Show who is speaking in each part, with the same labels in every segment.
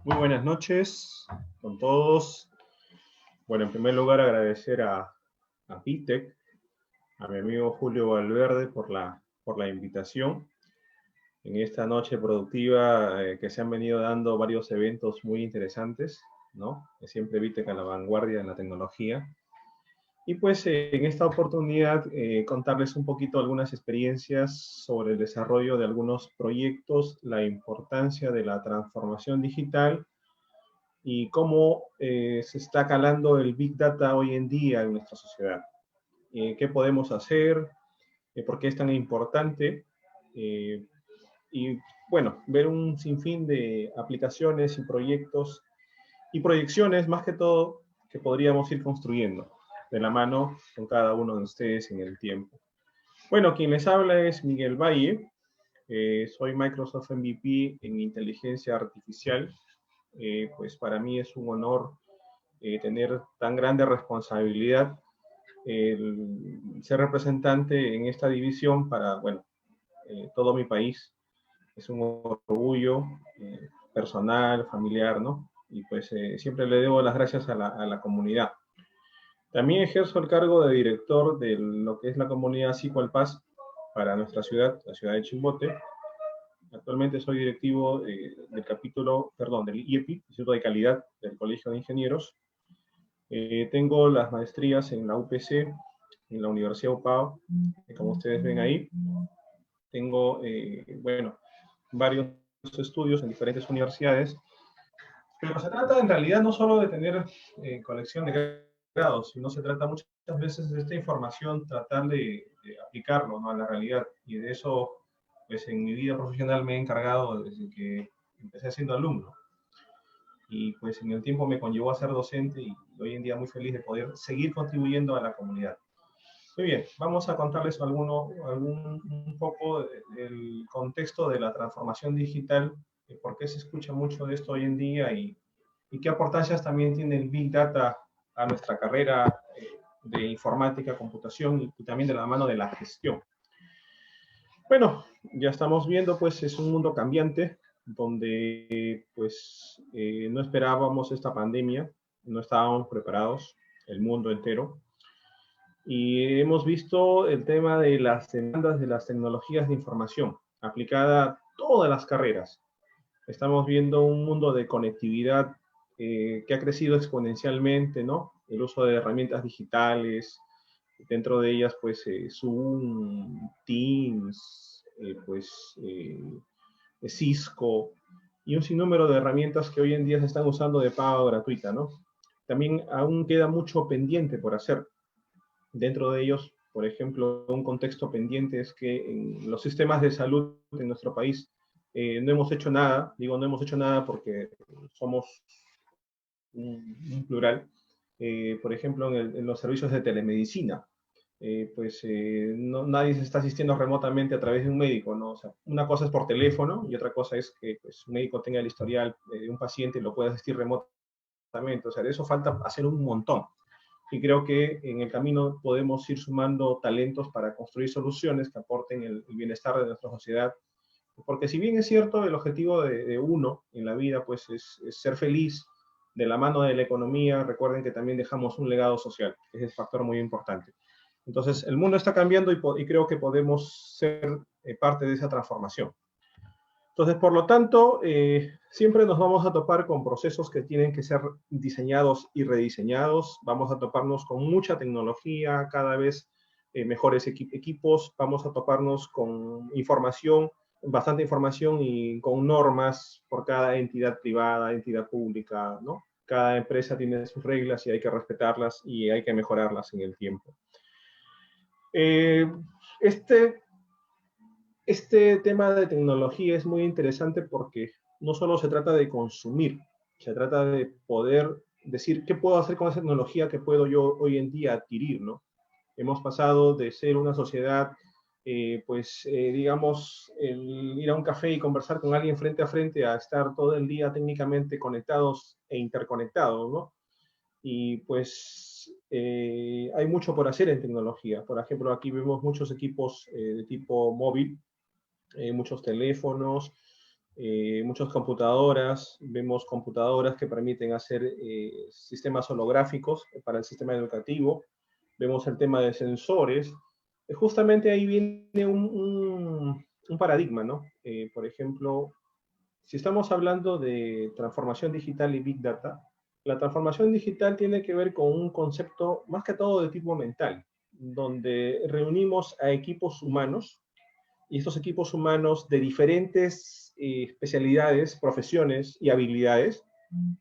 Speaker 1: Muy buenas noches con todos. Bueno, en primer lugar agradecer a PITEC, a mi amigo Julio Valverde por la invitación en esta noche productiva que se han venido dando varios eventos muy interesantes, ¿no? Siempre PITEC a la vanguardia en la tecnología. Y pues en esta oportunidad contarles un poquito algunas experiencias sobre el desarrollo de algunos proyectos, la importancia de la transformación digital y cómo se está calando el Big Data hoy en día en nuestra sociedad. ¿Qué podemos hacer? ¿Por qué es tan importante? Eh, y bueno, ver un sinfín de aplicaciones y proyectos y proyecciones, más que todo, que podríamos ir construyendo de la mano con cada uno de ustedes en el tiempo. Bueno, quien les habla es Miguel Valle. Soy Microsoft MVP en inteligencia artificial. Pues para mí es un honor tener tan grande responsabilidad, ser representante en esta división para, bueno, todo mi país. Es un orgullo personal, familiar, ¿no? Y pues siempre le debo las gracias a la comunidad. También ejerzo el cargo de director de lo que es la comunidad Paz para nuestra ciudad, la ciudad de Chimbote. Actualmente soy directivo del capítulo, perdón, del IEPI, Instituto de Calidad del Colegio de Ingenieros. Tengo las maestrías en la UPC, en la Universidad UPAO, como ustedes ven ahí. Tengo, bueno, varios estudios en diferentes universidades, pero se trata en realidad no solo de tener colección de grados, sino se trata muchas veces de esta información, tratar de aplicarlo, ¿no?, a la realidad. Y de eso, pues en mi vida profesional me he encargado desde que empecé siendo alumno. Y pues en el tiempo me conllevó a ser docente y hoy en día muy feliz de poder seguir contribuyendo a la comunidad. Muy bien, vamos a contarles un poco del contexto de la transformación digital, por qué se escucha mucho de esto hoy en día y qué aportancias también tiene el Big Data a nuestra carrera de informática, computación y también de la mano de la gestión. Bueno, ya estamos viendo, pues es un mundo cambiante, donde pues no esperábamos esta pandemia, no estábamos preparados, el mundo entero, y hemos visto el tema de las demandas de las tecnologías de información aplicada a todas las carreras. Estamos viendo un mundo de conectividad que ha crecido exponencialmente, ¿no? El uso de herramientas digitales, dentro de ellas pues Zoom, Teams, Cisco y un sinnúmero de herramientas que hoy en día se están usando de pago gratuita, ¿no? También aún queda mucho pendiente por hacer. Dentro de ellos, por ejemplo, un contexto pendiente es que en los sistemas de salud en nuestro país no hemos hecho nada. Digo, no hemos hecho nada porque somos un plural. Por ejemplo, en los servicios de telemedicina. Nadie se está asistiendo remotamente a través de un médico, ¿no? O sea, una cosa es por teléfono y otra cosa es que pues, un médico tenga el historial de un paciente y lo pueda asistir remotamente. O sea, de eso falta hacer un montón. Y creo que en el camino podemos ir sumando talentos para construir soluciones que aporten el bienestar de nuestra sociedad. Porque si bien es cierto, el objetivo de uno en la vida pues es ser feliz de la mano de la economía, recuerden que también dejamos un legado social, que es el factor muy importante. Entonces, el mundo está cambiando y creo que podemos ser parte de esa transformación. Entonces, por lo tanto, siempre nos vamos a topar con procesos que tienen que ser diseñados y rediseñados. Vamos a toparnos con mucha tecnología, cada vez mejores equipos. Vamos a toparnos con información, bastante información y con normas por cada entidad privada, entidad pública, ¿no? Cada empresa tiene sus reglas y hay que respetarlas y hay que mejorarlas en el tiempo. Eh, este Este tema de tecnología es muy interesante porque no solo se trata de consumir, se trata de poder decir qué puedo hacer con esa tecnología que puedo yo hoy en día adquirir, ¿no? Hemos pasado de ser una sociedad, digamos, el ir a un café y conversar con alguien frente a frente a estar todo el día técnicamente conectados e interconectados, ¿no? Y pues hay mucho por hacer en tecnología. Por ejemplo, aquí vemos muchos equipos de tipo móvil, muchos teléfonos, muchas computadoras, vemos computadoras que permiten hacer sistemas holográficos para el sistema educativo, vemos el tema de sensores. Justamente ahí viene un paradigma, ¿no? Por ejemplo, si estamos hablando de transformación digital y Big Data, la transformación digital tiene que ver con un concepto más que todo de tipo mental, donde reunimos a equipos humanos, y estos equipos humanos de diferentes especialidades, profesiones y habilidades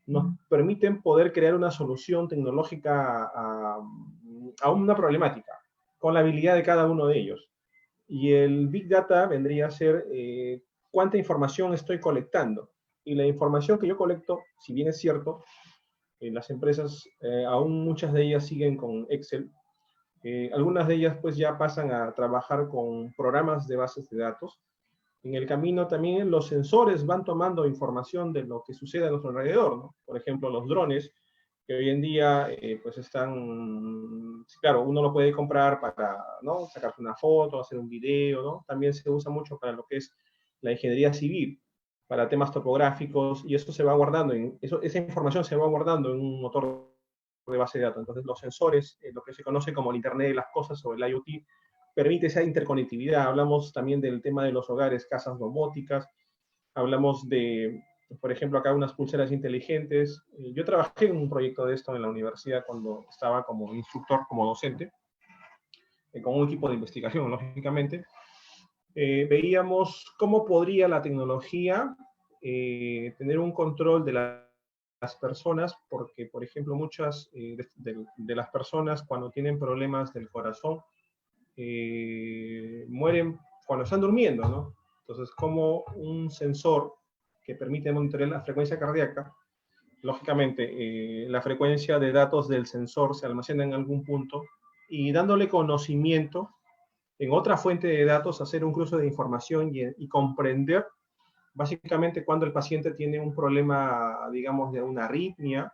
Speaker 1: nos permiten poder crear una solución tecnológica a una problemática, con la habilidad de cada uno de ellos. Y el Big Data vendría a ser cuánta información estoy colectando. Y la información que yo colecto, si bien es cierto, las empresas, aún muchas de ellas siguen con Excel, algunas de ellas pues ya pasan a trabajar con programas de bases de datos. En el camino también los sensores van tomando información de lo que sucede a nuestro alrededor, ¿no? Por ejemplo, los drones, que hoy en día pues están, claro, uno lo puede comprar para, ¿no?, sacarse una foto, hacer un video, ¿no? También se usa mucho para lo que es la ingeniería civil, para temas topográficos, y eso se va guardando, esa información se va guardando en un motor de base de datos. Entonces los sensores, lo que se conoce como el Internet de las Cosas o el IoT, permite esa interconectividad. Hablamos también del tema de los hogares, casas domóticas, hablamos de, por ejemplo, acá unas pulseras inteligentes. Yo trabajé en un proyecto de esto en la universidad cuando estaba como instructor, como docente, con un equipo de investigación, lógicamente. Veíamos cómo podría la tecnología tener un control de las personas, porque, por ejemplo, muchas de las personas cuando tienen problemas del corazón, mueren cuando están durmiendo, ¿no? Entonces, como un sensor que permite monitorear la frecuencia cardíaca, lógicamente, la frecuencia de datos del sensor se almacena en algún punto y dándole conocimiento en otra fuente de datos, hacer un cruce de información y comprender básicamente cuando el paciente tiene un problema, digamos, de una arritmia,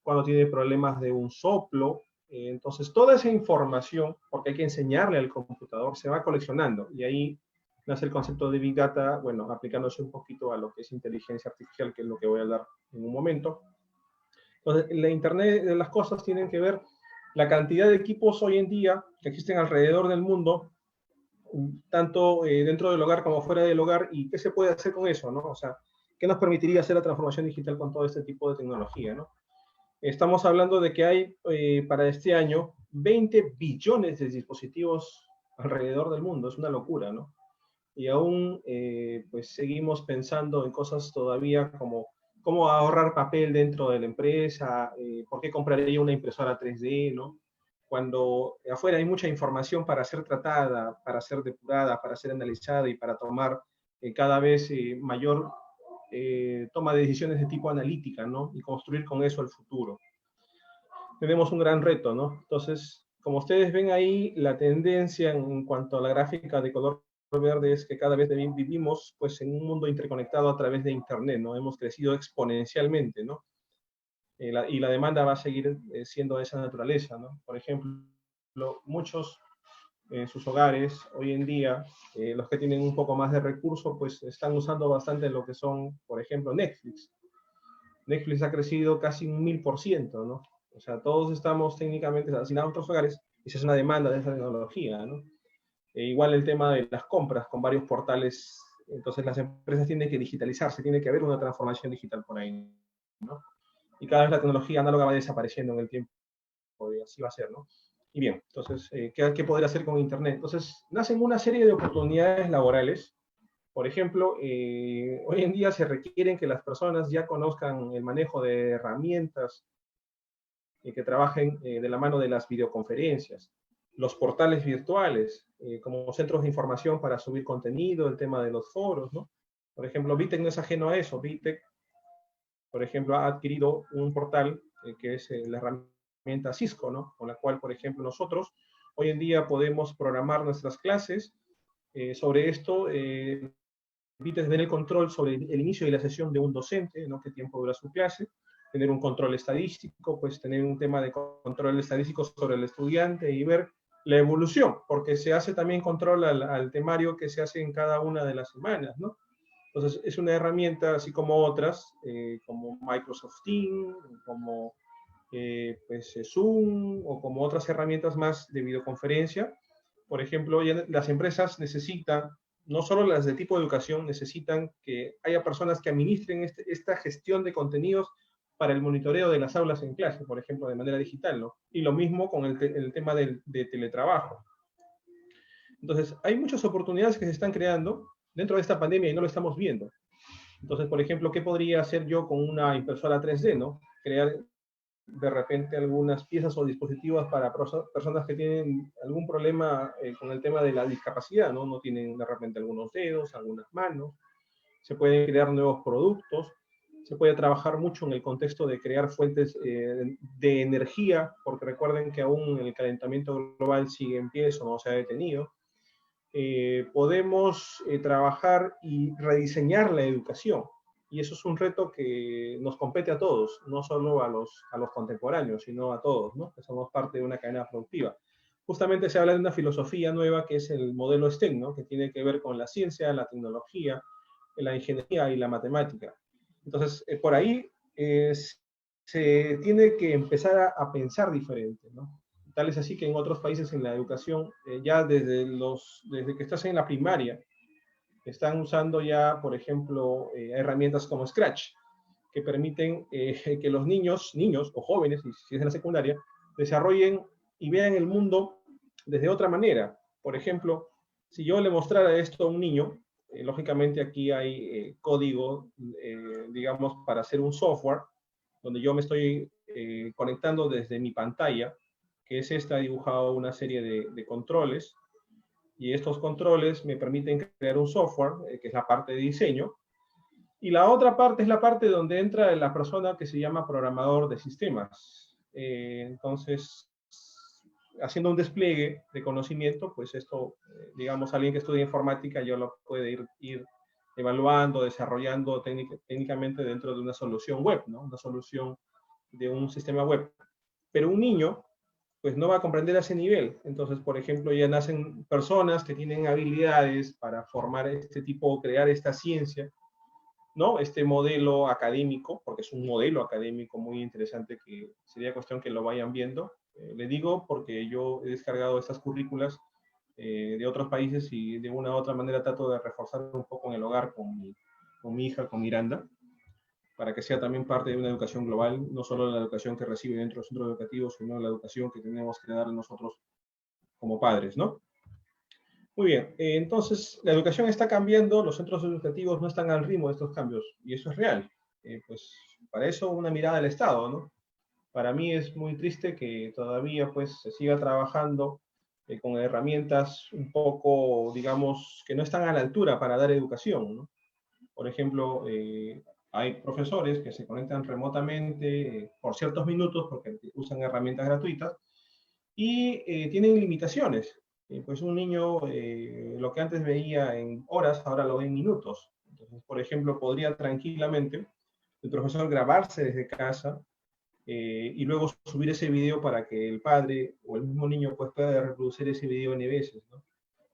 Speaker 1: cuando tiene problemas de un soplo. Entonces, toda esa información, porque hay que enseñarle al computador, se va coleccionando. Y ahí nace el concepto de Big Data, bueno, aplicándose un poquito a lo que es inteligencia artificial, que es lo que voy a hablar en un momento. Entonces, la Internet de las cosas tienen que ver la cantidad de equipos hoy en día que existen alrededor del mundo, tanto dentro del hogar como fuera del hogar, y qué se puede hacer con eso, ¿no? O sea, ¿qué nos permitiría hacer la transformación digital con todo este tipo de tecnología, ¿no? Estamos hablando de que hay para este año 20 billones de dispositivos alrededor del mundo. Es una locura, ¿no? Y aún pues seguimos pensando en cosas todavía como cómo ahorrar papel dentro de la empresa, por qué compraría una impresora 3D, ¿no? Cuando afuera hay mucha información para ser tratada, para ser depurada, para ser analizada y para tomar cada vez mayor toma de decisiones de tipo analítica, ¿no? Y construir con eso el futuro. Tenemos un gran reto, ¿no? Entonces, como ustedes ven ahí, la tendencia en cuanto a la gráfica de color verde es que cada vez vivimos pues en un mundo interconectado a través de Internet, ¿no? Hemos crecido exponencialmente, ¿no? Y la demanda va a seguir siendo de esa naturaleza, ¿no? Por ejemplo, muchos en sus hogares hoy en día, los que tienen un poco más de recursos, pues están usando bastante lo que son, por ejemplo, Netflix. Netflix ha crecido casi un 1000%, ¿no? O sea, todos estamos técnicamente asignados a otros hogares y esa es una demanda de esa tecnología, ¿no? Igual el tema de las compras con varios portales, entonces las empresas tienen que digitalizarse, tiene que haber una transformación digital por ahí, ¿no? Y cada vez la tecnología análoga va desapareciendo en el tiempo, y así va a ser, ¿no? Y bien, entonces, ¿qué poder hacer con Internet? Entonces, nacen una serie de oportunidades laborales. Por ejemplo, hoy en día se requieren que las personas ya conozcan el manejo de herramientas y que trabajen de la mano de las videoconferencias, los portales virtuales, como centros de información para subir contenido, el tema de los foros, ¿no? Por ejemplo, Vitec no es ajeno a eso. Vitec, por ejemplo, ha adquirido un portal que es la herramienta Cisco, ¿no? Con la cual, por ejemplo, nosotros hoy en día podemos programar nuestras clases. Sobre esto, Vitec tener el control sobre el inicio de la sesión de un docente, ¿no? Qué tiempo dura su clase, tener un control estadístico, pues tener un tema de control estadístico sobre el estudiante y ver la evolución, porque se hace también control al temario que se hace en cada una de las semanas, ¿no? Entonces, es una herramienta, así como otras, como Microsoft Teams, como pues, Zoom, o como otras herramientas más de videoconferencia. Por ejemplo, ya las empresas necesitan, no solo las de tipo de educación, necesitan que haya personas que administren esta gestión de contenidos para el monitoreo de las aulas en clase, por ejemplo, de manera digital, ¿no? Y lo mismo con el tema de teletrabajo. Entonces, hay muchas oportunidades que se están creando dentro de esta pandemia y no lo estamos viendo. Entonces, por ejemplo, ¿qué podría hacer yo con una impresora 3D, ¿no? Crear de repente algunas piezas o dispositivos para personas que tienen algún problema con el tema de la discapacidad, ¿no? No tienen de repente algunos dedos, algunas manos. Se pueden crear nuevos productos. Se puede trabajar mucho en el contexto de crear fuentes de energía, porque recuerden que aún el calentamiento global sigue en pie, eso no se ha detenido. Podemos trabajar y rediseñar la educación. Y eso es un reto que nos compete a todos, no solo a los contemporáneos, sino a todos, ¿no? Que somos parte de una cadena productiva. Justamente se habla de una filosofía nueva que es el modelo STEM, ¿no? Que tiene que ver con la ciencia, la tecnología, la ingeniería y la matemática. Entonces, por ahí se tiene que empezar a pensar diferente, ¿no? Tal es así que en otros países en la educación, ya desde que estás en la primaria, están usando ya, por ejemplo, herramientas como Scratch, que permiten que los niños o jóvenes, si es en la secundaria, desarrollen y vean el mundo desde otra manera. Por ejemplo, si yo le mostrara esto a un niño, lógicamente aquí hay código, digamos, para hacer un software, donde yo me estoy conectando desde mi pantalla, que es esta, he dibujado una serie de controles, y estos controles me permiten crear un software, que es la parte de diseño, y la otra parte es la parte donde entra la persona que se llama programador de sistemas. Entonces, haciendo un despliegue de conocimiento, pues esto, digamos, alguien que estudia informática ya lo puede ir evaluando, desarrollando técnicamente dentro de una solución web, ¿no? Una solución de un sistema web. Pero un niño, pues no va a comprender a ese nivel. Entonces, por ejemplo, ya nacen personas que tienen habilidades para formar este tipo, crear esta ciencia, ¿no? Este modelo académico, porque es un modelo académico muy interesante que sería cuestión que lo vayan viendo. Le digo porque yo he descargado estas currículas de otros países y de una u otra manera trato de reforzar un poco en el hogar con mi hija, con Miranda, para que sea también parte de una educación global, no solo la educación que recibe dentro de los centros educativos, sino la educación que tenemos que dar nosotros como padres, ¿no? Muy bien, entonces la educación está cambiando, los centros educativos no están al ritmo de estos cambios, y eso es real. Pues para eso una mirada al Estado, ¿no? Para mí es muy triste que todavía pues se siga trabajando con herramientas un poco, digamos, que no están a la altura para dar educación, ¿no? Por ejemplo, hay profesores que se conectan remotamente por ciertos minutos porque usan herramientas gratuitas y tienen limitaciones. Pues un niño lo que antes veía en horas, ahora lo ve en minutos. Entonces, por ejemplo, podría tranquilamente el profesor grabarse desde casa y luego subir ese video para que el padre o el mismo niño pues, pueda reproducir ese video N veces, ¿no?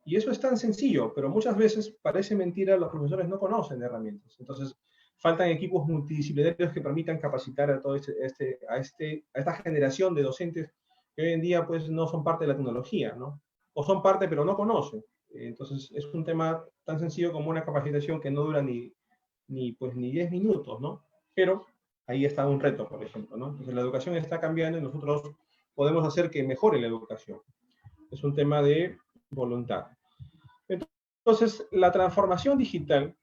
Speaker 1: Y eso es tan sencillo, pero muchas veces parece mentira, los profesores no conocen herramientas. Entonces, faltan equipos multidisciplinarios que permitan capacitar a, a esta generación de docentes que hoy en día pues no son parte de la tecnología, ¿no? O son parte pero no conocen. Entonces, es un tema tan sencillo como una capacitación que no dura ni 10 minutos, ¿no? Pero ahí está un reto, por ejemplo, ¿no? Entonces, la educación está cambiando y nosotros podemos hacer que mejore la educación. Es un tema de voluntad. Entonces, la transformación digital,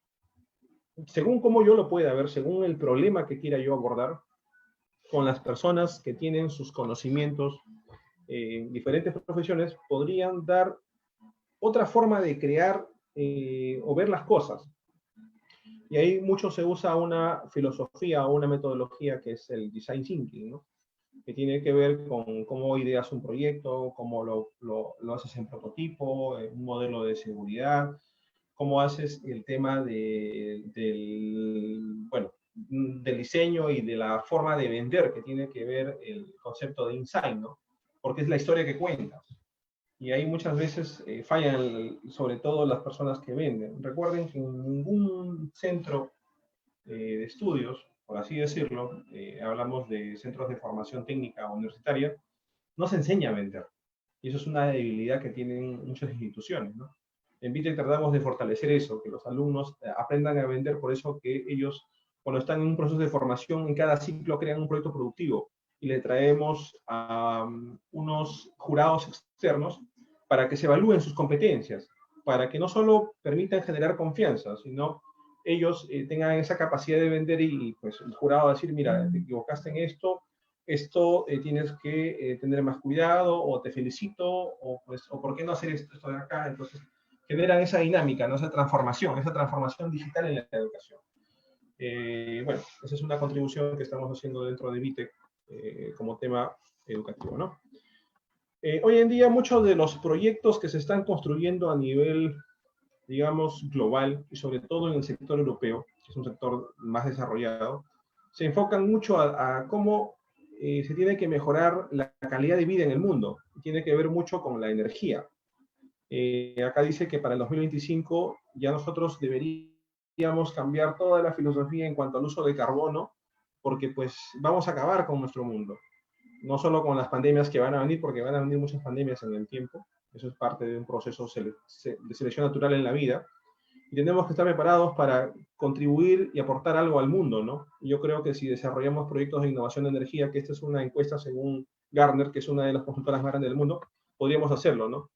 Speaker 1: según cómo yo lo pueda ver, según el problema que quiera yo abordar, con las personas que tienen sus conocimientos en diferentes profesiones, podrían dar otra forma de crear o ver las cosas. Y ahí mucho se usa una filosofía o una metodología que es el design thinking, ¿no? Que tiene que ver con cómo ideas un proyecto, cómo lo haces en prototipo, un modelo de seguridad, cómo haces el tema bueno, del diseño y de la forma de vender, que tiene que ver el concepto de insight, ¿no? Porque es la historia que cuentas.
Speaker 2: Y ahí muchas veces fallan, sobre todo las personas que venden. Recuerden que en ningún centro de estudios, por así decirlo, hablamos de centros de formación técnica universitaria, no se enseña a vender. Y eso es una debilidad que tienen muchas instituciones, ¿no? En VITEC tratamos de fortalecer eso, que los alumnos aprendan a vender, por eso que ellos, cuando están en un proceso de formación, en cada ciclo crean un proyecto productivo y le traemos a unos jurados externos para que se evalúen sus competencias, para que no solo permitan generar confianza, sino ellos tengan esa capacidad de vender y pues el jurado decir, mira, te equivocaste en esto tienes que tener más cuidado, o te felicito, o pues, o por qué no hacer esto de acá. Entonces, generan esa dinámica, ¿no? Esa transformación digital en la educación. Bueno, esa es una contribución que estamos haciendo dentro de VITEC como tema educativo, ¿no? Hoy en día muchos de los proyectos que se están construyendo a nivel, digamos, global, y sobre todo en el sector europeo, que es un sector más desarrollado, se enfocan mucho a cómo se tiene que mejorar la calidad de vida en el mundo. Tiene que ver mucho con la energía. Acá dice que para el 2025 ya nosotros deberíamos cambiar toda la filosofía en cuanto al uso de carbono, porque pues vamos a acabar con nuestro mundo. No solo con las pandemias que van a venir, porque van a venir muchas pandemias en el tiempo. Eso es parte de un proceso de selección natural en la vida. Y tenemos que estar preparados para contribuir y aportar algo al mundo, ¿no? Yo creo que si desarrollamos proyectos de innovación de energía, que esta es una encuesta según Gartner, que es una de las consultoras más grandes del mundo, podríamos hacerlo, ¿no?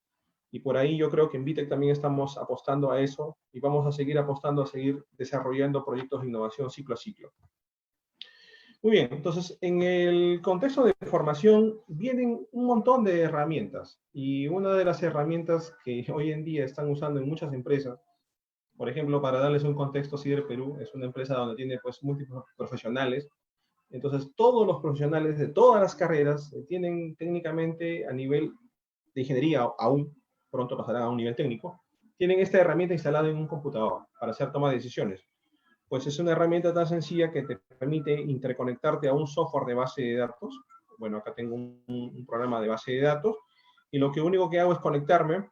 Speaker 2: Y por ahí yo creo que en VITEC también estamos apostando a eso y vamos a seguir apostando a seguir desarrollando proyectos de innovación ciclo a ciclo. Muy bien, entonces en el contexto de formación vienen un montón de herramientas, y una de las herramientas que hoy en día están usando en muchas empresas, por ejemplo, para darles un contexto, CIDER Perú es una empresa donde tiene pues múltiples profesionales. Entonces todos los profesionales de todas las carreras tienen técnicamente a nivel de ingeniería, aún pronto pasarán a un nivel técnico, tienen esta herramienta instalada en un computador para hacer toma de decisiones. Pues es una herramienta tan sencilla que te permite interconectarte a un software de base de datos. Bueno, acá tengo un programa de base de datos, y lo único que hago es conectarme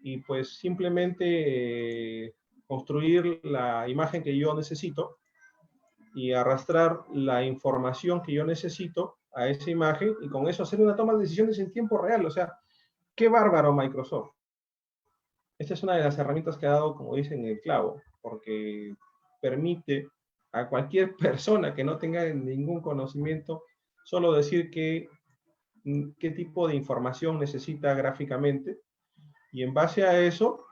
Speaker 2: y pues simplemente construir la imagen que yo necesito y arrastrar la información que yo necesito a esa imagen, y con eso hacer una toma de decisiones en tiempo real. O sea, qué bárbaro Microsoft. Esta es una de las herramientas que ha dado, como dicen, el clavo, porque permite a cualquier persona que no tenga ningún conocimiento solo decir qué tipo de información necesita gráficamente, y en base a eso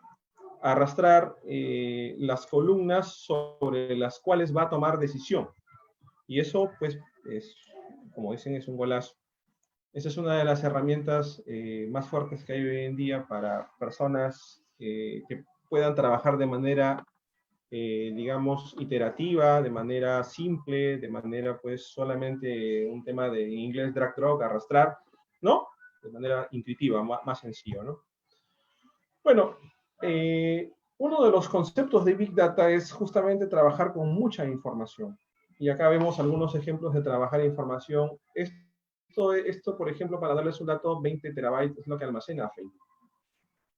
Speaker 2: arrastrar las columnas sobre las cuales va a tomar decisión. Y eso, pues, es, como dicen, es un golazo. Esa es una de las herramientas más fuertes que hay hoy en día para personas que puedan trabajar de manera, digamos, iterativa, de manera simple, de manera, pues, solamente un tema de inglés drag, drop, arrastrar, ¿no? De manera intuitiva, más sencillo, ¿no? Bueno, uno de los conceptos de Big Data es justamente trabajar con mucha información. Y acá vemos algunos ejemplos de trabajar información. Esto, por ejemplo, para darles un dato, 20 terabytes es lo que almacena Facebook.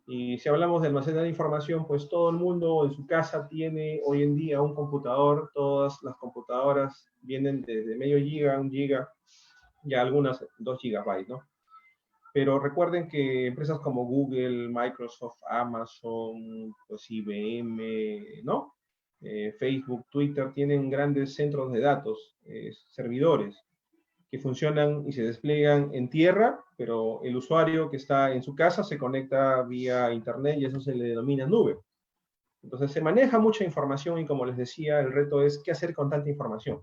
Speaker 2: Y si hablamos de almacenar información, pues todo el mundo en su casa tiene hoy en día un computador. Todas las computadoras vienen desde medio giga, 1 giga, ya algunas 2 gigabytes, ¿no? Pero recuerden que empresas como Google, Microsoft, Amazon, pues IBM, ¿no? Facebook, Twitter, tienen grandes centros de datos, servidores, que funcionan y se despliegan en tierra, pero el usuario que está en su casa se conecta vía internet y eso se le denomina nube. Entonces se maneja mucha información, y como les decía, el reto es qué hacer con tanta información.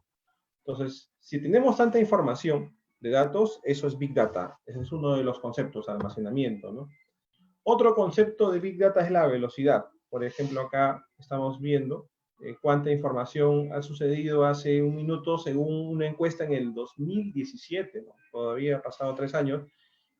Speaker 2: Entonces, si tenemos tanta información de datos, eso es Big Data. Ese es uno de los conceptos, almacenamiento, ¿no? Otro concepto de Big Data es la velocidad. Por ejemplo, acá estamos viendo cuánta información ha sucedido hace un minuto según una encuesta en el 2017, ¿no? Todavía ha pasado 3 años.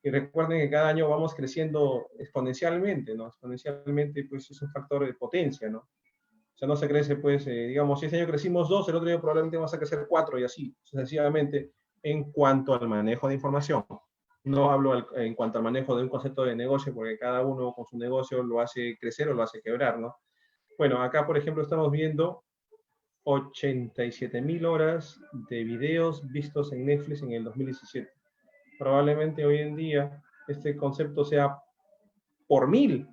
Speaker 2: Y recuerden que cada año vamos creciendo exponencialmente, ¿no? Exponencialmente, pues es un factor de potencia, ¿no? O sea, no se crece, pues, digamos, si este año crecimos 2, el otro año probablemente vamos a crecer 4, y así sucesivamente en cuanto al manejo de información. No hablo en cuanto al manejo de un concepto de negocio, porque cada uno con su negocio lo hace crecer o lo hace quebrar, ¿no? Bueno, acá, por ejemplo, estamos viendo 87.000 horas de videos vistos en Netflix en el 2017. Probablemente hoy en día este concepto sea por 1000,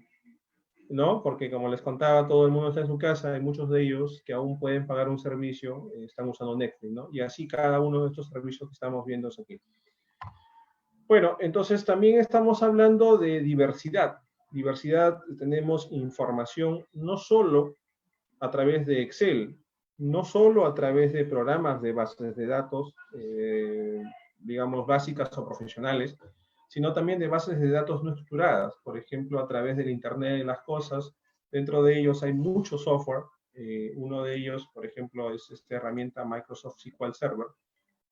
Speaker 2: ¿no? Porque como les contaba, todo el mundo está en su casa, hay muchos de ellos que aún pueden pagar un servicio, están usando Netflix, ¿no? Y así cada uno de estos servicios que estamos viendo es aquí. Bueno, entonces también estamos hablando de diversidad. Diversidad, tenemos información no solo a través de Excel, no solo a través de programas de bases de datos, digamos, básicas o profesionales, sino también de bases de datos no estructuradas, por ejemplo, a través del Internet de las cosas. Dentro de ellos hay mucho software. Uno de ellos, por ejemplo, es esta herramienta Microsoft SQL Server,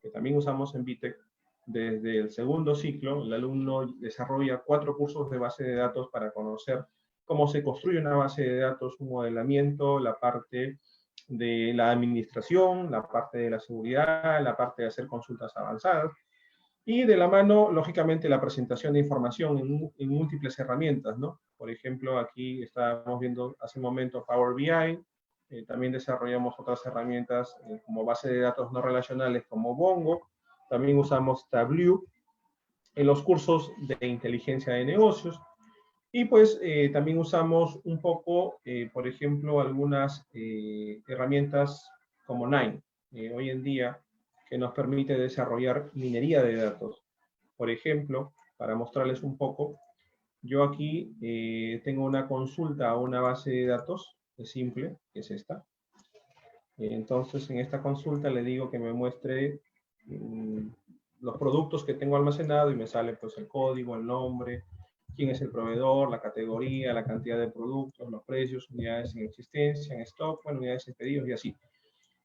Speaker 2: que también usamos en BTEC. Desde el segundo ciclo, el alumno desarrolla 4 cursos de base de datos para conocer cómo se construye una base de datos, un modelamiento, la parte de la administración, la parte de la seguridad, la parte de hacer consultas avanzadas, y de la mano, lógicamente, la presentación de información en múltiples herramientas, ¿no? Por ejemplo, aquí estábamos viendo hace un momento Power BI, también desarrollamos otras herramientas como base de datos no relacionales como Bongo, también usamos Tableau en los cursos de inteligencia de negocios, y pues también usamos un poco, por ejemplo, algunas herramientas como Nine, hoy en día, que nos permite desarrollar minería de datos. Por ejemplo, para mostrarles un poco, yo aquí tengo una consulta a una base de datos, es simple, que es esta. Entonces, en esta consulta le digo que me muestre los productos que tengo almacenado y me sale pues el código, el nombre, quién es el proveedor, la categoría, la cantidad de productos, los precios, unidades en existencia, en stock, bueno, unidades en pedidos y así.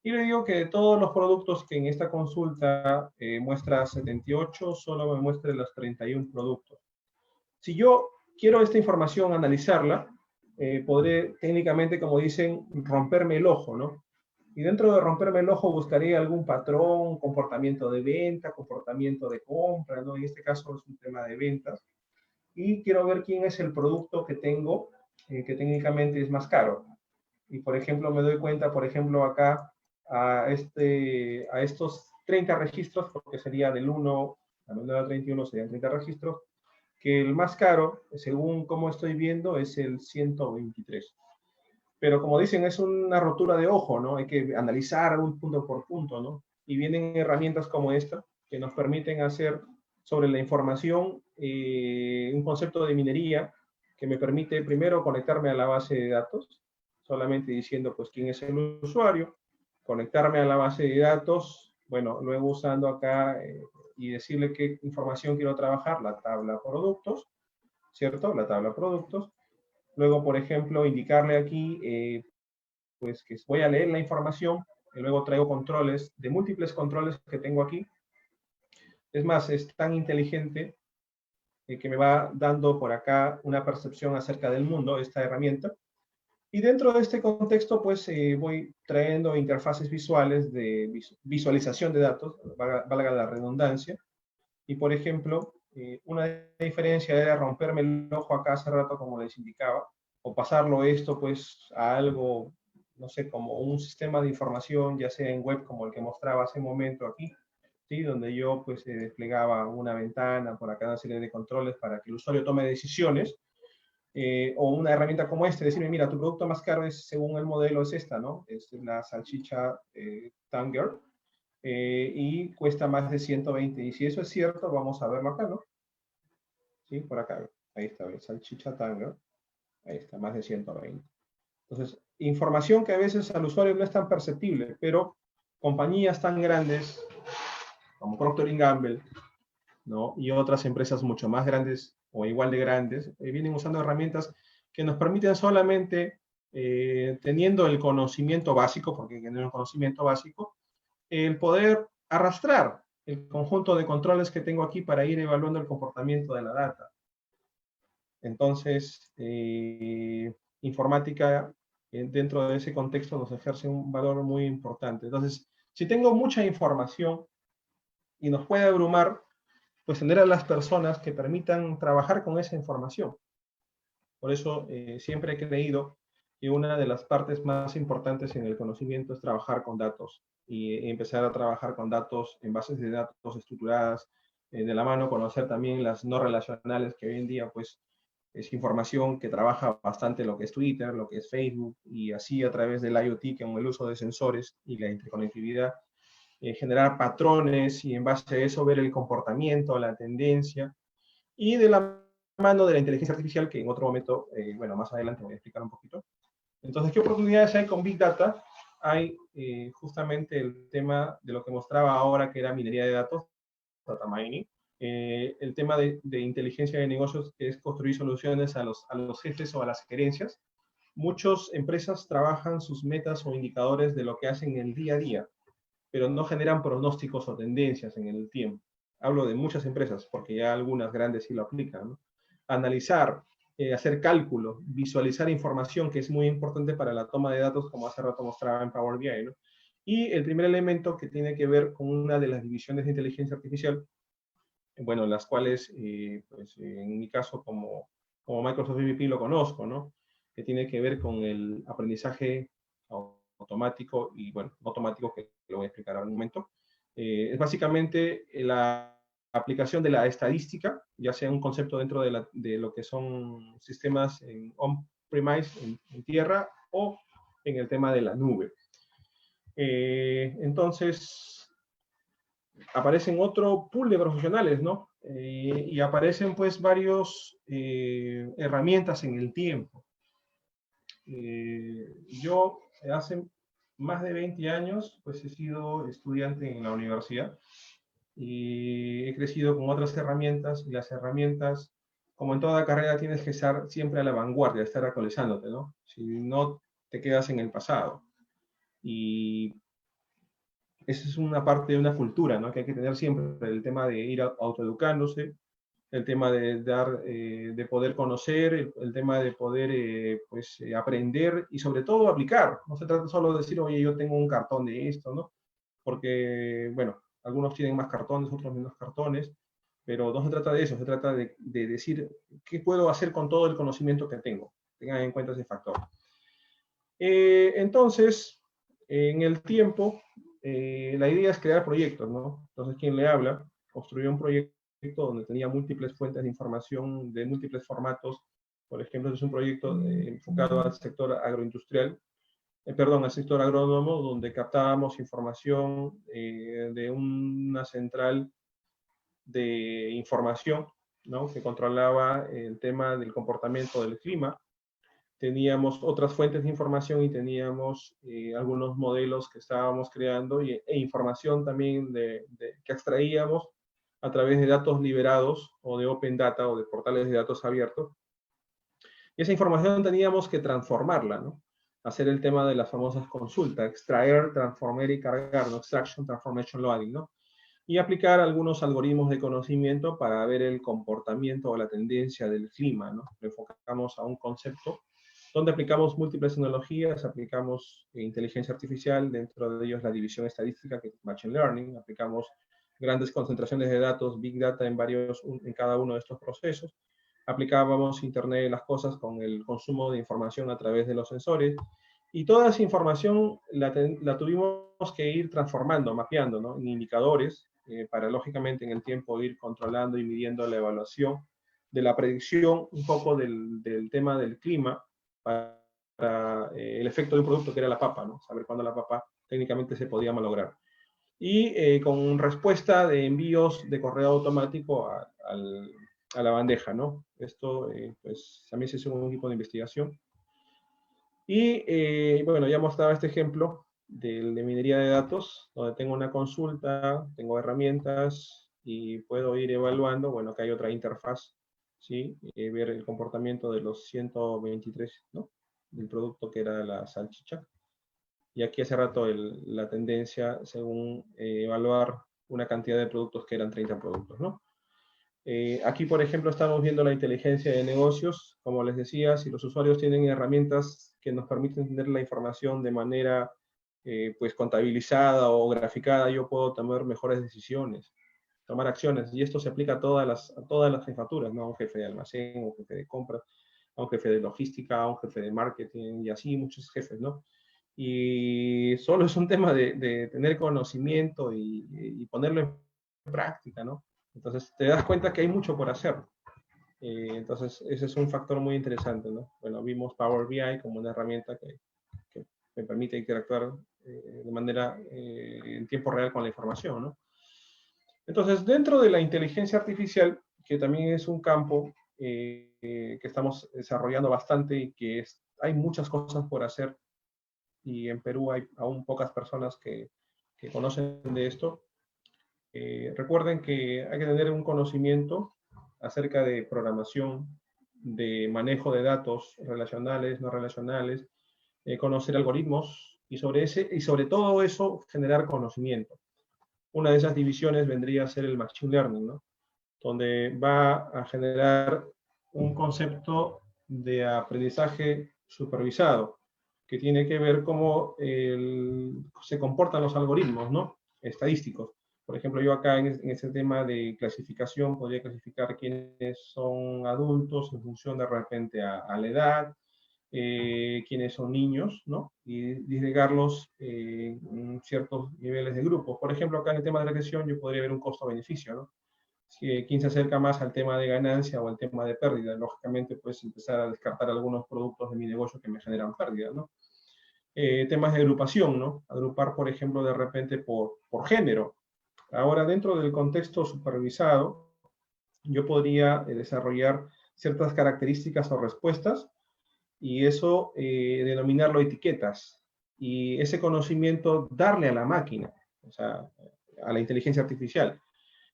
Speaker 2: Y le digo que de todos los productos que en esta consulta muestra 78, solo me muestre los 31 productos. Si yo quiero esta información analizarla, podré técnicamente, como dicen, romperme el ojo, ¿no? Y dentro de romperme el ojo buscaría algún patrón, comportamiento de venta, comportamiento de compra, ¿no? En este caso es un tema de ventas. Y quiero ver quién es el producto que tengo, que técnicamente es más caro. Y por ejemplo, me doy cuenta, por ejemplo, acá a estos 30 registros, porque sería del 1 a la 31 serían 30 registros, que el más caro, según como estoy viendo, es el 123. Pero como dicen, es una rotura de ojo, ¿no? Hay que analizar un punto por punto, ¿no? Y vienen herramientas como esta que nos permiten hacer sobre la información un concepto de minería que me permite primero conectarme a la base de datos, solamente diciendo pues quién es el usuario, conectarme a la base de datos, bueno, luego usando acá y decirle qué información quiero trabajar, la tabla productos, ¿cierto? La tabla productos. Luego, por ejemplo, indicarle aquí, pues que voy a leer la información, y luego traigo controles, de múltiples controles que tengo aquí. Es más, es tan inteligente que me va dando por acá una percepción acerca del mundo, esta herramienta. Y dentro de este contexto, pues voy trayendo interfaces visuales de visualización de datos, valga la redundancia. Y por ejemplo, una diferencia era romperme el ojo acá hace rato, como les indicaba, o pasarlo esto pues a algo, no sé, como un sistema de información, ya sea en web como el que mostraba hace un momento aquí, ¿sí? Donde yo pues desplegaba una ventana, por acá una serie de controles para que el usuario tome decisiones, o una herramienta como esta, decirme, mira, tu producto más caro es, según el modelo es esta, ¿no? Es la salchicha Tanger, y cuesta más de 120. Y si eso es cierto, vamos a verlo acá, ¿no? Sí, por acá. Ahí está, ¿ves? Salchicha Tanger. Ahí está, más de 120. Entonces, información que a veces al usuario no es tan perceptible, pero compañías tan grandes como Procter & Gamble, ¿no? Y otras empresas mucho más grandes o igual de grandes, vienen usando herramientas que nos permiten solamente, teniendo el conocimiento básico, porque hay que tener un conocimiento básico, el poder arrastrar el conjunto de controles que tengo aquí para ir evaluando el comportamiento de la data. Entonces, informática dentro de ese contexto nos ejerce un valor muy importante. Entonces, si tengo mucha información y nos puede abrumar, pues tener a las personas que permitan trabajar con esa información. Por eso siempre he creído que una de las partes más importantes en el conocimiento es trabajar con datos y empezar a trabajar con datos en bases de datos estructuradas, de la mano, conocer también las no relacionales, que hoy en día pues es información que trabaja bastante lo que es Twitter, lo que es Facebook, y así a través del IoT, con el uso de sensores y la interconectividad, generar patrones y en base a eso ver el comportamiento, la tendencia, y de la mano de la inteligencia artificial, que en otro momento, bueno, más adelante voy a explicar un poquito. Entonces, ¿qué oportunidades hay con Big Data? Hay justamente el tema de lo que mostraba ahora, que era minería de datos, data mining. El tema de inteligencia de negocios, que es construir soluciones a los jefes o a las gerencias. Muchas empresas trabajan sus metas o indicadores de lo que hacen en el día a día, pero no generan pronósticos o tendencias en el tiempo. Hablo de muchas empresas, porque ya algunas grandes sí lo aplican, ¿no? Analizar, hacer cálculos, visualizar información, que es muy importante para la toma de datos, como hace rato mostraba en Power BI, ¿no? Y el primer elemento que tiene que ver con una de las divisiones de inteligencia artificial, bueno, las cuales, pues, en mi caso, como Microsoft MVP lo conozco, ¿no? Que tiene que ver con el aprendizaje automático y, bueno, automático, que lo voy a explicar ahora en un momento. Es básicamente la aplicación de la estadística, ya sea un concepto dentro de lo que son sistemas en on-premise, en tierra, o en el tema de la nube. Entonces, aparecen otro pool de profesionales, ¿no? Y aparecen pues varios herramientas en el tiempo. Yo hace más de 20 años pues he sido estudiante en la universidad y he crecido con otras herramientas, y las herramientas, como en toda carrera, tienes que estar siempre a la vanguardia, estar actualizándote, ¿no? Si no, te quedas en el pasado. Y esa es una parte de una cultura, ¿no? Que hay que tener siempre, el tema de ir autoeducándose, el tema de dar, de poder conocer, el tema de poder, pues, aprender y sobre todo aplicar. No se trata solo de decir, oye, yo tengo un cartón de esto, ¿no? Porque, bueno, algunos tienen más cartones, otros menos cartones, pero no se trata de eso, se trata de decir qué puedo hacer con todo el conocimiento que tengo. Tengan en cuenta ese factor. Entonces, en el tiempo, la idea es crear proyectos, ¿no? Entonces, quien le habla construyó un proyecto donde tenía múltiples fuentes de información de múltiples formatos. Por ejemplo, es un proyecto enfocado al sector agroindustrial, perdón, al sector agrónomo, donde captábamos información de una central de información, ¿no? Que controlaba el tema del comportamiento del clima. Teníamos otras fuentes de información y teníamos algunos modelos que estábamos creando e información también que extraíamos a través de datos liberados o de Open Data o de portales de datos abiertos. Y esa información teníamos que transformarla, ¿no? Hacer el tema de las famosas consultas, extraer, transformar y cargar, ¿no? Extraction, transformation, loading, ¿no? Y aplicar algunos algoritmos de conocimiento para ver el comportamiento o la tendencia del clima, ¿no? Lo enfocamos a un concepto donde aplicamos múltiples tecnologías, aplicamos inteligencia artificial, dentro de ellos la división estadística, que es Machine Learning, aplicamos grandes concentraciones de datos, Big Data en cada uno de estos procesos, aplicábamos Internet de las cosas con el consumo de información a través de los sensores, y toda esa información la tuvimos que ir transformando, mapeando, ¿no? En indicadores, para lógicamente en el tiempo ir controlando y midiendo la evaluación de la predicción un poco del tema del clima, para el efecto de un producto que era la papa, ¿no? Saber cuándo la papa técnicamente se podía malograr. Y con respuesta de envíos de correo automático a la bandeja, ¿no? Esto, pues, también se hizo un equipo de investigación. Y bueno, ya mostraba este ejemplo de minería de datos, donde tengo una consulta, tengo herramientas y puedo ir evaluando, bueno, que hay otra interfaz, ¿sí? Ver el comportamiento de los 123, ¿no? Del producto que era la salchicha. Y aquí hace rato la tendencia según evaluar una cantidad de productos que eran 30 productos, ¿no? Aquí, por ejemplo, estamos viendo la inteligencia de negocios. Como les decía, si los usuarios tienen herramientas que nos permiten tener la información de manera pues contabilizada o graficada, yo puedo tomar mejores decisiones. tomar acciones, y esto se aplica a todas las jefaturas, ¿no? A un jefe de almacén, a un jefe de compras, a un jefe de logística, a un jefe de marketing, y así muchos jefes, ¿no? Y solo es un tema de tener conocimiento y ponerlo en práctica, ¿no? Entonces te das cuenta que hay mucho por hacer. Entonces ese es un factor muy interesante, ¿no? Bueno, vimos Power BI como una herramienta que me permite interactuar de manera en tiempo real con la información, ¿no? Entonces, dentro de la inteligencia artificial, que también es un campo que estamos desarrollando bastante y que hay muchas cosas por hacer, y en Perú hay aún pocas personas que conocen de esto. Recuerden que hay que tener un conocimiento acerca de programación, de manejo de datos relacionales, no relacionales, conocer algoritmos y sobre todo eso generar conocimiento. Una de esas divisiones vendría a ser el Machine Learning, ¿no? Donde va a generar un concepto de aprendizaje supervisado, que tiene que ver cómo se comportan los algoritmos, ¿no? Estadísticos. Por ejemplo, yo acá en este tema de clasificación podría clasificar quiénes son adultos en función de repente a la edad, quiénes son niños, ¿no? Y disgregarlos en ciertos niveles de grupos. Por ejemplo, acá en el tema de regresión yo podría ver un costo-beneficio, ¿no? Quién se acerca más al tema de ganancia o al tema de pérdida. Lógicamente, puedes empezar a descartar algunos productos de mi negocio que me generan pérdida, ¿no? Temas de agrupación, ¿no? Agrupar, por ejemplo, de repente por género. Ahora, dentro del contexto supervisado, yo podría desarrollar ciertas características o respuestas y eso denominarlo etiquetas. Y ese conocimiento darle a la máquina, o sea, a la inteligencia artificial,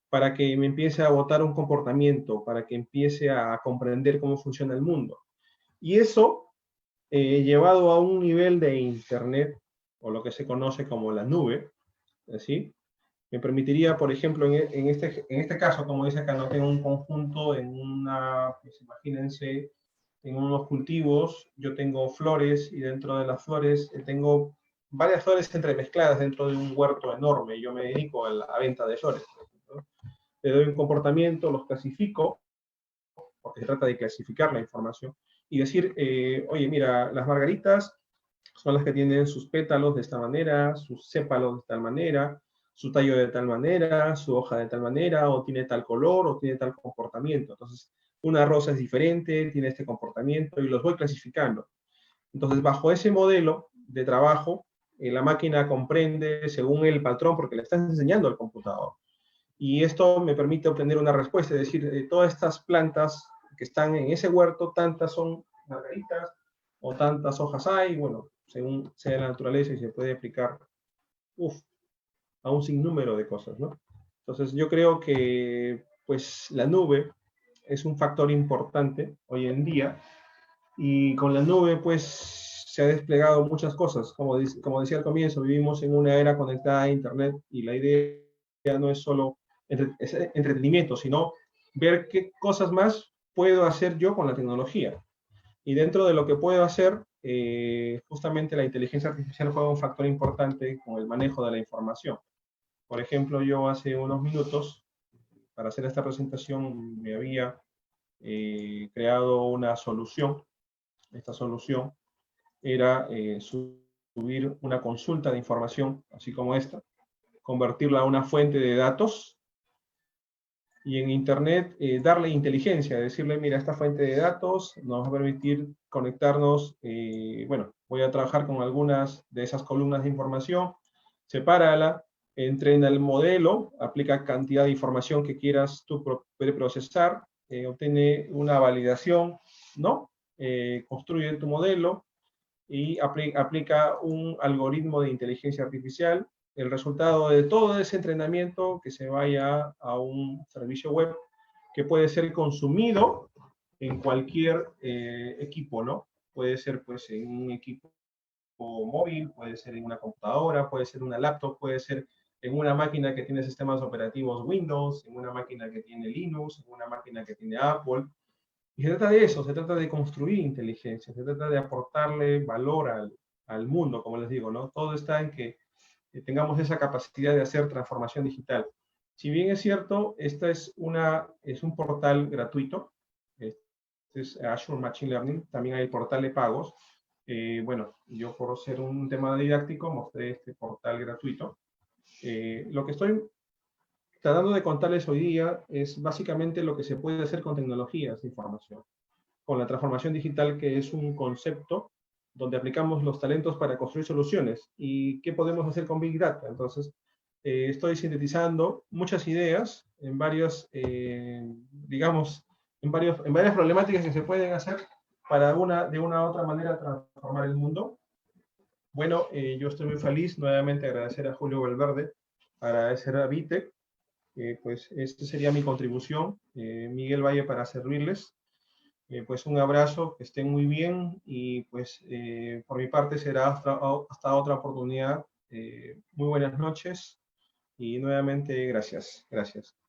Speaker 2: para que me empiece a botar un comportamiento, para que empiece a comprender cómo funciona el mundo. Y eso, llevado a un nivel de Internet, o lo que se conoce como la nube, ¿sí? Me permitiría, por ejemplo, en este caso, como dice acá, no tengo un conjunto en una, pues imagínense, en unos cultivos, yo tengo flores y dentro de las flores tengo varias flores entremezcladas dentro de un huerto enorme. Yo me dedico a la venta de flores, por ejemplo. Le doy un comportamiento, los clasifico, porque se trata de clasificar la información, y decir, oye, mira, las margaritas son las que tienen sus pétalos de esta manera, sus sépalos de tal manera, su tallo de tal manera, su hoja de tal manera, o tiene tal color, o tiene tal comportamiento. Entonces, una rosa es diferente, tiene este comportamiento, y los voy clasificando. Entonces, bajo ese modelo de trabajo, la máquina comprende según el patrón, porque le estás enseñando al computador. Y esto me permite obtener una respuesta, es decir, de todas estas plantas que están en ese huerto, tantas son margaritas o tantas hojas hay, bueno, según sea la naturaleza y se puede aplicar a un sinnúmero de cosas, ¿no? Entonces yo creo que pues la nube es un factor importante hoy en día y con la nube pues se ha desplegado muchas cosas. Como decía al comienzo, vivimos en una era conectada a Internet y la idea no es solo entretenimiento, sino ver qué cosas más puedo hacer yo con la tecnología. Y dentro de lo que puedo hacer, justamente la inteligencia artificial juega un factor importante con el manejo de la información. Por ejemplo, yo hace unos minutos, para hacer esta presentación, me había creado una solución. Esta solución era subir una consulta de información, así como esta, convertirla a una fuente de datos y en Internet darle inteligencia, decirle, mira, esta fuente de datos nos va a permitir conectarnos, bueno, voy a trabajar con algunas de esas columnas de información, sepárala, entrena el modelo, aplica cantidad de información que quieras tú preprocesar, obtiene una validación, ¿no? Construye tu modelo y aplica un algoritmo de inteligencia artificial. El resultado de todo ese entrenamiento que se vaya a un servicio web que puede ser consumido en cualquier equipo, ¿no? Puede ser pues en un equipo móvil, puede ser en una computadora, puede ser en una laptop, puede ser en una máquina que tiene sistemas operativos Windows, en una máquina que tiene Linux, en una máquina que tiene Apple. Y se trata de eso, se trata de construir inteligencia, se trata de aportarle valor al mundo, como les digo, ¿no? Todo está en que tengamos esa capacidad de hacer transformación digital. Si bien es cierto, esta es un portal gratuito, este es Azure Machine Learning, también hay portal de pagos. Bueno, yo por ser un tema didáctico mostré este portal gratuito. Lo que estoy tratando de contarles hoy día es básicamente lo que se puede hacer con tecnologías de información, con la transformación digital, que es un concepto donde aplicamos los talentos para construir soluciones. ¿Y qué podemos hacer con Big Data? Entonces, estoy sintetizando muchas ideas en varios, digamos, en varias problemáticas que se pueden hacer para de una u otra manera transformar el mundo. Bueno, yo estoy muy feliz, nuevamente agradecer a Julio Valverde, agradecer a Vitec, pues esta sería mi contribución. Miguel Valle para servirles. Pues un abrazo, que estén muy bien y pues por mi parte será hasta otra oportunidad. Muy buenas noches y nuevamente gracias. Gracias.